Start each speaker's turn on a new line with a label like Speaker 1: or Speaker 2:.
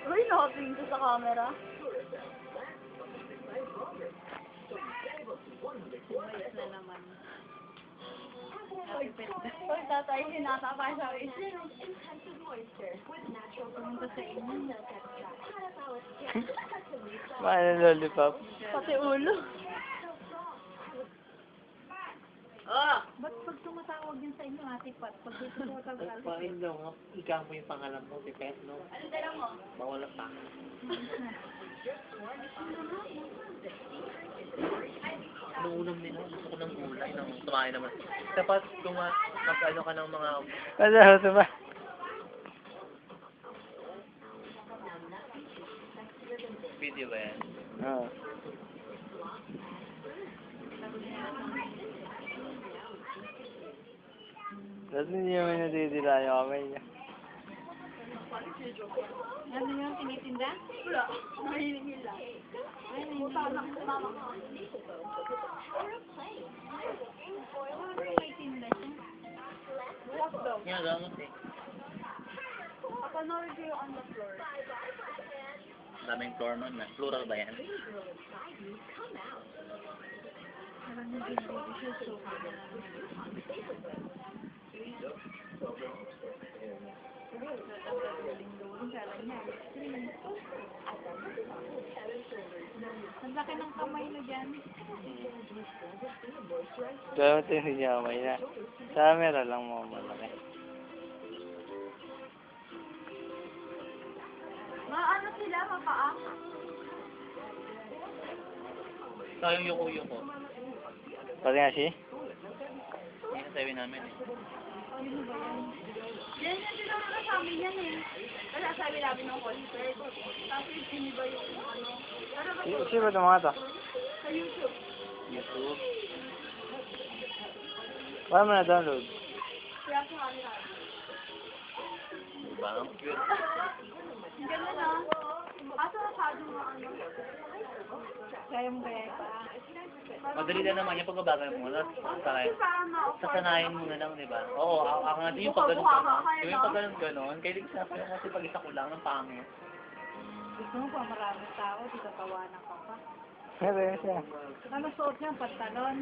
Speaker 1: Uy, nakatingin ko sa camera.
Speaker 2: Ayos na naman.
Speaker 1: Uy, tatay, sinata pa sa akin.
Speaker 2: Pumunta sa inyo.
Speaker 3: Paano lollipop?
Speaker 1: Pati ulo.
Speaker 2: Ba't pag tumatawag din sa inyo, Ate Pat? Pag tumatawag Ate Pat?
Speaker 3: Paano daw nga, ikaw mo yung pangalan mo, si Pet, no?
Speaker 1: Ano dala mo?
Speaker 3: Bawal ang pa. Nung unang nila, gusto ko ng gulay, nang tumahin naman. Dapat kung mag-ano ka ng mga... Ano ba? Video ba yan? Oo. Tapos hindi naman natitira yung kamay niya.
Speaker 2: Ano yun, tinitinda?
Speaker 1: Wala. Nahihinig nila.
Speaker 2: Ay,
Speaker 1: Mama ko.
Speaker 2: may tinda siya.
Speaker 1: Walk daw.
Speaker 3: Nga, gamot eh.
Speaker 1: Kapanood ko yung on the floor.
Speaker 3: Daming floor nun na. Plural ba yan?
Speaker 2: Parang nag-baby siya, so ang laki ng kamay mo dyan.
Speaker 3: Gamot yung hindi kamay na. Camera lang mo malaki.
Speaker 1: Maano sila, mapaa?
Speaker 3: Tayo yuko-yuko. Pati nga siya? Hindi na sabi namin eh.
Speaker 1: Yan yung tinawag sa amin yan eh. Wala sabi namin ng concert. Tapos siniba yung ano. Pero ba
Speaker 3: Sino ba itong mga to?
Speaker 1: sa YouTube?
Speaker 3: YouTube. Paano mo na-download?
Speaker 1: Kaya sa kanila.
Speaker 3: Diba? Ang cute.
Speaker 1: Ang ganda na. Kaso masyadong ano.
Speaker 2: Kaya mo kaya pa.
Speaker 3: Madali na naman yung pagbabagay mo.
Speaker 1: Kasi parang na-offer.
Speaker 3: Sasanayin mo na lang, di ba? Oo, ako nga din yung pag-ganon-ganon. Kaya di sa akin kasi pag-isa ko lang ng pangit.
Speaker 2: Gusto mo pa maraming tao, di tatawanan ka pa.
Speaker 3: Pero siya.
Speaker 2: Ano suot niya? Pantalon?